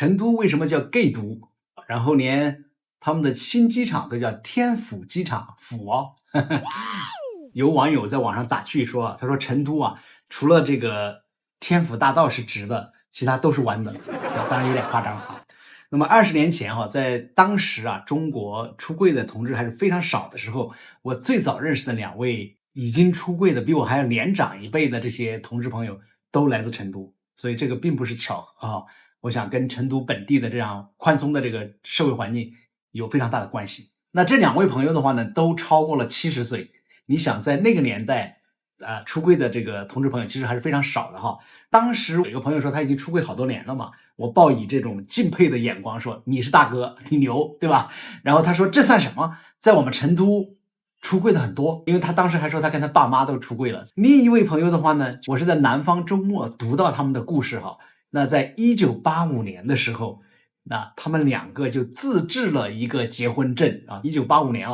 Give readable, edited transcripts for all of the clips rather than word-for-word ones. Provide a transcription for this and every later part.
成都为什么叫 gay 都？然后连他们的新机场都叫天府机场，府哦。有网友在网上打趣说，他说成都啊，除了这个天府大道是直的，其他都是弯的，当然有点夸张啊。那么20年前在当时啊，中国出柜的同志还是非常少的时候，我最早认识的2位已经出柜的比我还要年长一辈的这些同志朋友都来自成都，所以这个并不是巧合啊。我想跟成都本地的这样宽松的这个社会环境有非常大的关系。那这2位朋友的话呢，都超过了70岁。你想在那个年代出柜的这个同志朋友其实还是非常少的哈。当时有一个朋友说他已经出柜好多年了嘛，我报以这种敬佩的眼光说你是大哥，你牛，对吧？然后他说这算什么，在我们成都出柜的很多，因为他当时还说他跟他爸妈都出柜了。另一位朋友的话呢，我是在南方周末读到他们的故事哈。那在1985年的时候，那他们2个就自制了一个结婚证啊。1985年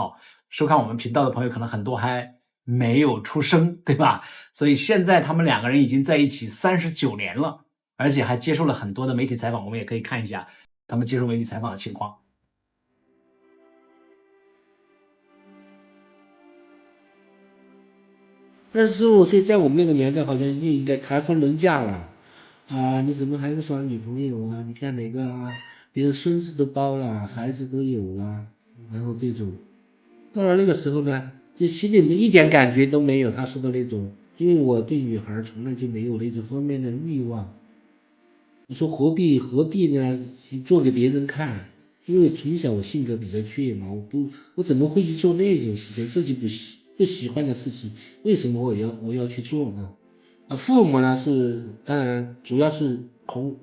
收看我们频道的朋友可能很多还没有出生，对吧？所以现在他们2个人已经在一起39年了，而且还接受了很多的媒体采访，我们也可以看一下他们接受媒体采访的情况。25岁在我们那个年代好像就应该谈婚论嫁了啊！你怎么还不耍女朋友啊？你看哪个啊？别人孙子都包了，孩子都有了，然后这种，到了那个时候呢，就心里面一点感觉都没有他说的那种，因为我对女孩从来就没有那种方面的欲望。你说何必呢？做给别人看？因为从小我性格比较倔嘛，我怎么会去做那种事情？自己不喜欢的事情，为什么我要去做呢？父母呢是当然主要是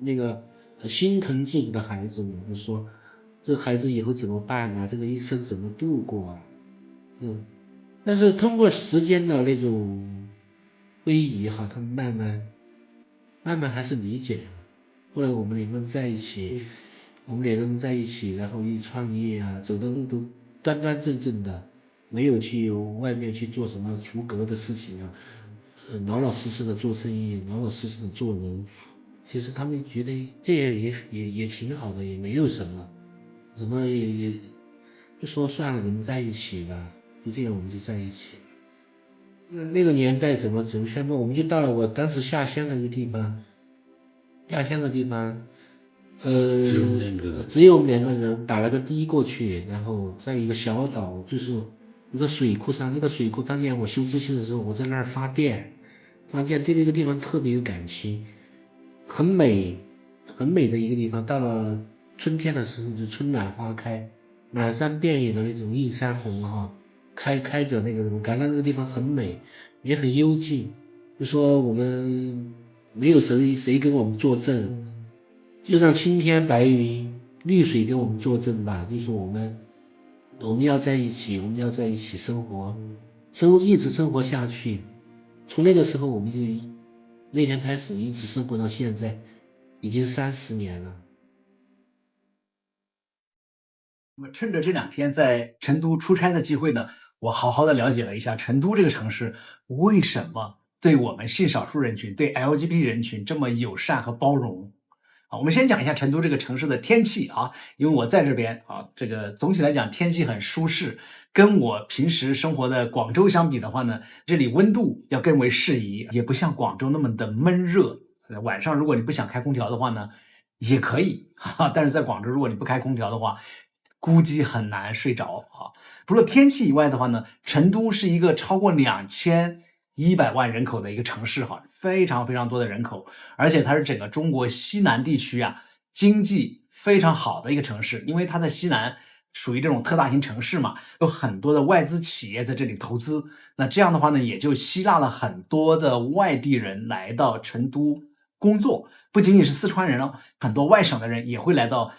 那个心疼自己的孩子嘛，就说这孩子以后怎么办啊？这个一生怎么度过啊？但是通过时间的那种推移哈，他们慢慢还是理解了。后来我们2个人在一起，然后一创业啊，走的路都端端正正的，没有去外面去做什么出格的事情啊，老老实实的做生意，老老实实的做人。其实他们觉得这也挺好的，也没有什么，也就说算了，你们在一起吧，就这样我们就在一起。那个年代怎么宣布？我们就到了我当时下乡的一个地方，只有我们2个人打了个的过去，然后在一个小岛，就是一个水库上，那个水库当年我修自行的时候，我在那儿发电，对那个地方特别有感情，很美，很美的一个地方。到了春天的时候，就春暖花开，满山遍野的那种映山红哈，开着那个，我感到那个地方很美，也很幽静。就说我们没有谁跟我们作证，就让青天白云绿水给我们作证吧。就是我们要在一起，我们要在一起生活，一直生活下去。从那个时候我们就那天开始一直生活到现在，已经30年了。那么趁着这2天在成都出差的机会呢，我好好的了解了一下成都这个城市为什么对我们性少数人群、对 LGBT 人群这么友善和包容。我们先讲一下成都这个城市的天气啊，因为我在这边啊，这个总体来讲天气很舒适，跟我平时生活的广州相比的话呢，这里温度要更为适宜，也不像广州那么的闷热。晚上如果你不想开空调的话呢，也可以但是在广州如果你不开空调的话，估计很难睡着啊。除了天气以外的话呢，成都是一个超过2100万人口的一个城市哈，非常非常多的人口，而且它是整个中国西南地区经济非常好的一个城市，因为它在西南属于这种特大型城市嘛，有很多的外资企业在这里投资，那这样的话呢，也就吸纳了很多的外地人来到成都工作，不仅仅是四川人了，很多外省的人也会来到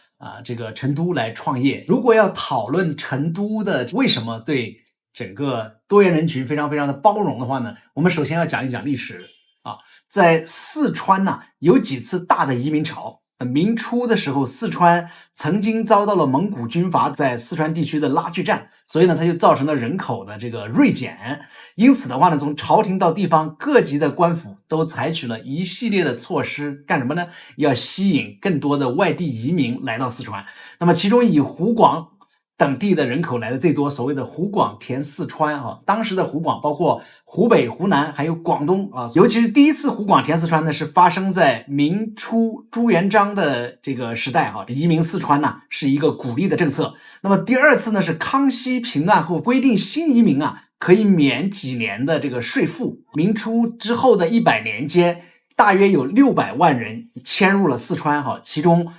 这个成都来创业。如果要讨论成都的为什么对整个多元人群非常非常的包容的话呢，我们首先要讲一讲历史啊。在四川有几次大的移民潮明初的时候，四川曾经遭到了蒙古军阀在四川地区的拉锯战，所以呢，它就造成了人口的这个锐减。因此的话呢，从朝廷到地方各级的官府都采取了一系列的措施，干什么呢？要吸引更多的外地移民来到四川。那么其中以湖广等地的人口来的最多，所谓的湖广填四川啊，当时的湖广包括湖北、湖南还有广东啊，尤其是第一次湖广填四川呢，是发生在明初朱元璋的这个时代哈，移民四川呢是一个鼓励的政策。那么第二次呢是康熙平乱后规定新移民啊可以免几年的这个税赋。明初之后的100年间，大约有600万人迁入了四川哈，其中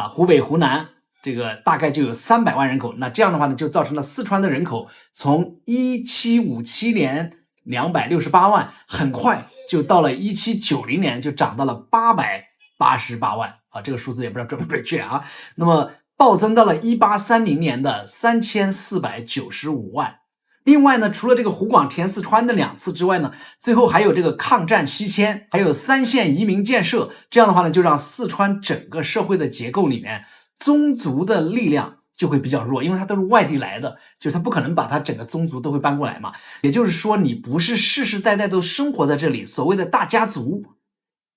湖北、湖南这个大概就有300万人口，那这样的话呢，就造成了四川的人口从1757年268万，很快就到了1790年就涨到了888万啊，这个数字也不知道准不准确啊。那么暴增到了1830年的3495万。另外呢，除了这个湖广填四川的2次之外呢，最后还有这个抗战西迁，还有3线移民建设，这样的话呢，就让四川整个社会的结构里面宗族的力量就会比较弱，因为它都是外地来的，就是他不可能把他整个宗族都会搬过来嘛。也就是说，你不是世世代代都生活在这里，所谓的大家族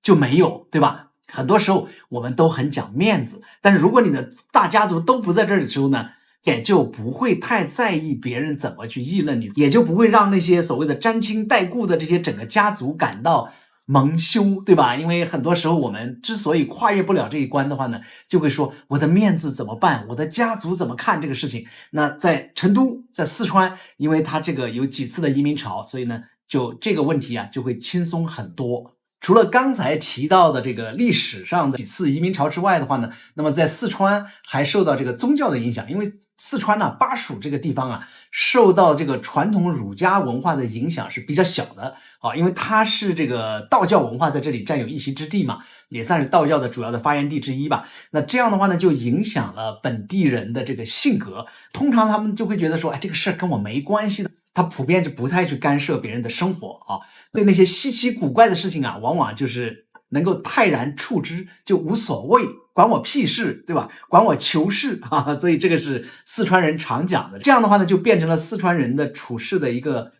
就没有，对吧？很多时候我们都很讲面子，但是如果你的大家族都不在这儿的时候呢，也就不会太在意别人怎么去议论你，也就不会让那些所谓的沾亲带故的这些整个家族感到蒙羞，对吧？因为很多时候我们之所以跨越不了这一关的话呢，就会说我的面子怎么办？我的家族怎么看这个事情？那在成都，在四川，因为它这个有几次的移民潮，所以呢，就这个问题啊就会轻松很多。除了刚才提到的这个历史上的几次移民潮之外的话呢，那么在四川还受到这个宗教的影响，因为四川呢，巴蜀这个地方啊，受到这个传统儒家文化的影响是比较小的啊，因为它是这个道教文化在这里占有一席之地嘛，也算是道教的主要的发源地之一吧。那这样的话呢，就影响了本地人的这个性格，通常他们就会觉得说，哎，这个事儿跟我没关系的。他普遍就不太去干涉别人的生活啊，对那些稀奇古怪的事情啊，往往就是能够泰然处之，就无所谓，管我屁事，对吧？管我球事啊！所以这个是四川人常讲的。这样的话呢，就变成了四川人的处事的一个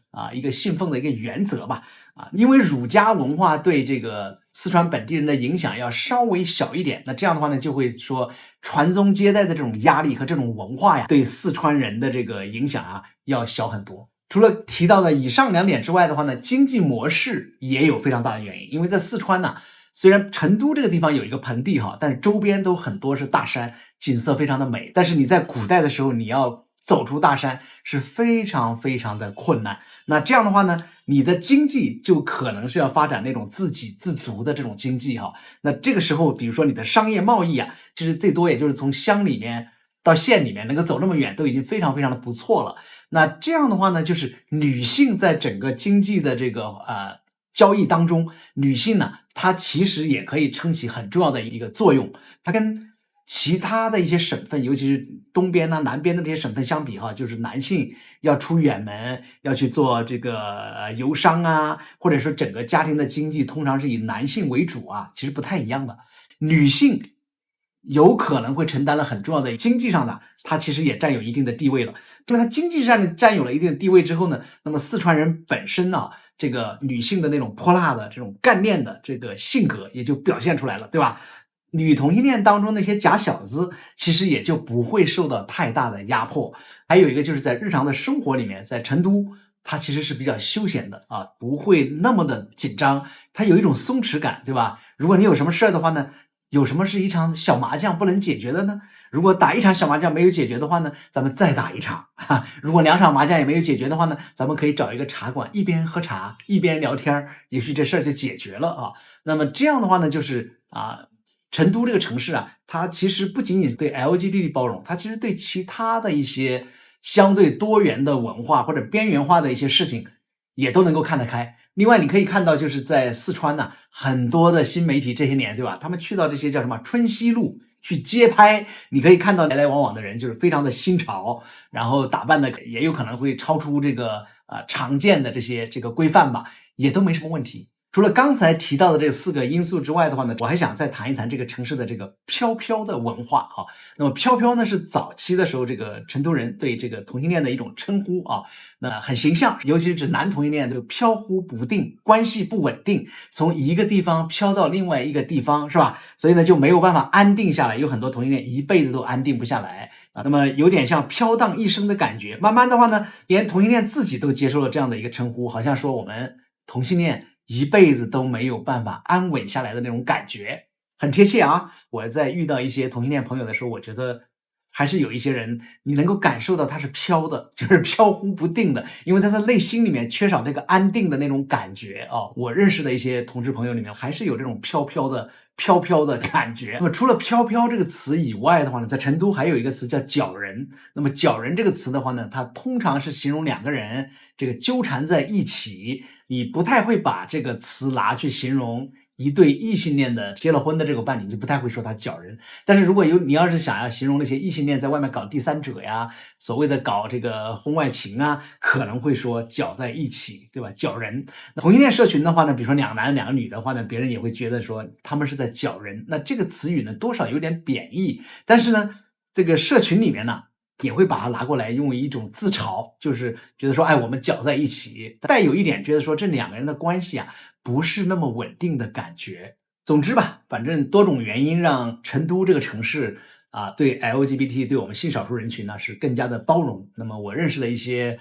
信奉的一个原则吧。因为儒家文化对这个四川本地人的影响要稍微小一点，那这样的话呢，就会说传宗接代的这种压力和这种文化呀，对四川人的这个影响啊，要小很多。除了提到的以上2点之外的话呢，经济模式也有非常大的原因。因为在四川呢，虽然成都这个地方有一个盆地哈，但是周边都很多是大山，景色非常的美。但是你在古代的时候，你要走出大山是非常非常的困难。那这样的话呢，你的经济就可能是要发展那种自给自足的这种经济哈。那这个时候，比如说你的商业贸易啊，其实最多也就是从乡里面到县里面能够走那么远，都已经非常非常的不错了。那这样的话呢，就是女性在整个经济的这个交易当中，女性呢，她其实也可以撑起很重要的一个作用。她跟其他的一些省份，尤其是东边呢、南边的这些省份相比哈，就是男性要出远门，要去做这个游商啊，或者说整个家庭的经济通常是以男性为主啊，其实不太一样的。女性有可能会承担了很重要的经济上的，它其实也占有一定的地位了。因为它经济上占有了一定的地位之后呢，那么四川人本身呢，这个女性的那种泼辣的这种干练的这个性格也就表现出来了，对吧？女同性恋当中那些假小子其实也就不会受到太大的压迫。还有一个就是在日常的生活里面，在成都它其实是比较休闲的啊，不会那么的紧张，它有一种松弛感，对吧？如果你有什么事儿的话呢，有什么是一场小麻将不能解决的呢？如果打一场小麻将没有解决的话呢，咱们再打一场。如果2场麻将也没有解决的话呢，咱们可以找一个茶馆，一边喝茶一边聊天，也许这事儿就解决了啊。那么这样的话呢，就是成都这个城市啊，它其实不仅仅对 LGBT 包容，它其实对其他的一些相对多元的文化或者边缘化的一些事情也都能够看得开。另外你可以看到，就是在四川呢，很多的新媒体这些年，对吧？他们去到这些叫什么春熙路去街拍，你可以看到来来往往的人就是非常的新潮，然后打扮的也有可能会超出这个常见的这个规范吧，也都没什么问题。除了刚才提到的这4个因素之外的话呢，我还想再谈一谈这个城市的这个飘飘的文化啊。那么飘飘呢是早期的时候这个成都人对这个同性恋的一种称呼啊，那很形象，尤其是指男同性恋这个飘忽不定，关系不稳定，从一个地方飘到另外一个地方，是吧？所以呢就没有办法安定下来，有很多同性恋一辈子都安定不下来啊。那么有点像飘荡一生的感觉。慢慢的话呢，连同性恋自己都接受了这样的一个称呼，好像说我们同性恋一辈子都没有办法安稳下来的那种感觉，很贴切啊。我在遇到一些同性恋朋友的时候，我觉得还是有一些人你能够感受到他是飘的，就是飘忽不定的，因为在他内心里面缺少这个安定的那种感觉啊。我认识的一些同志朋友里面还是有这种飘飘的感觉。那么除了飘飘这个词以外的话呢，在成都还有一个词叫绞人。那么绞人这个词的话呢，它通常是形容2个人这个纠缠在一起，你不太会把这个词拿去形容一对异性恋的结了婚的这个伴侣，你就不太会说他绞人。但是如果你要是想要形容那些异性恋在外面搞第三者呀，所谓的搞这个婚外情啊，可能会说绞在一起，对吧？绞人。同性恋社群的话呢，比如说2男2女的话呢，别人也会觉得说他们是在绞人。那这个词语呢，多少有点贬义，但是呢，这个社群里面呢，也会把它拿过来用一种自嘲，就是觉得说，哎，我们搅在一起，带有一点觉得说这2个人的关系啊，不是那么稳定的感觉。总之吧，反正多种原因让成都这个城市啊，对 LGBT 对我们性少数人群呢是更加的包容。那么我认识的一些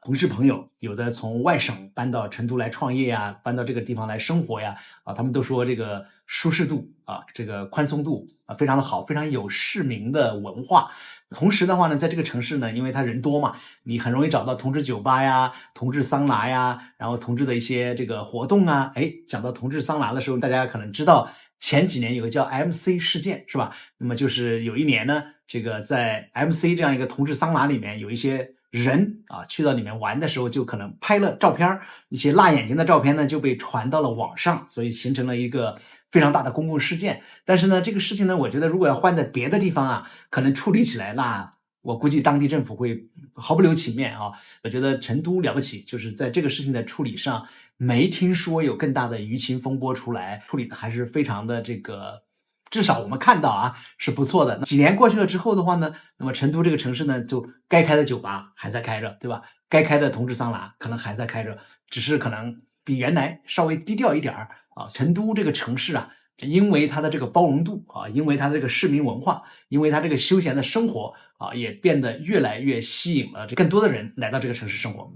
同事朋友，有的从外省搬到成都来创业呀，搬到这个地方来生活呀，他们都说这个舒适度啊，这个宽松度啊非常的好，非常有市民的文化。同时的话呢，在这个城市呢，因为它人多嘛，你很容易找到同志酒吧呀、同志桑拿呀，然后同志的一些这个活动啊。讲到同志桑拿的时候，大家可能知道前几年有个叫 MC 事件，是吧？那么就是有一年呢，这个在 MC 这样一个同志桑拿里面，有一些人啊去到里面玩的时候，就可能拍了照片，一些辣眼睛的照片呢就被传到了网上，所以形成了一个非常大的公共事件。但是呢，这个事情呢，我觉得如果要换在别的地方啊，可能处理起来那我估计当地政府会毫不留情面啊。我觉得成都了不起，就是在这个事情的处理上，没听说有更大的舆情风波出来，处理的还是非常的这个，至少我们看到啊是不错的。几年过去了之后的话呢，那么成都这个城市呢，就该开的酒吧还在开着，对吧？该开的同志桑拿可能还在开着，只是可能比原来稍微低调一点啊。成都这个城市啊，因为它的这个包容度啊，因为它的这个市民文化，因为它这个休闲的生活啊，也变得越来越吸引了更多的人来到这个城市生活。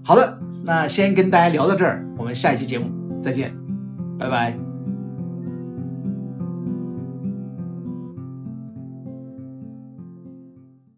好的，那先跟大家聊到这儿，我们下一期节目再见，拜拜。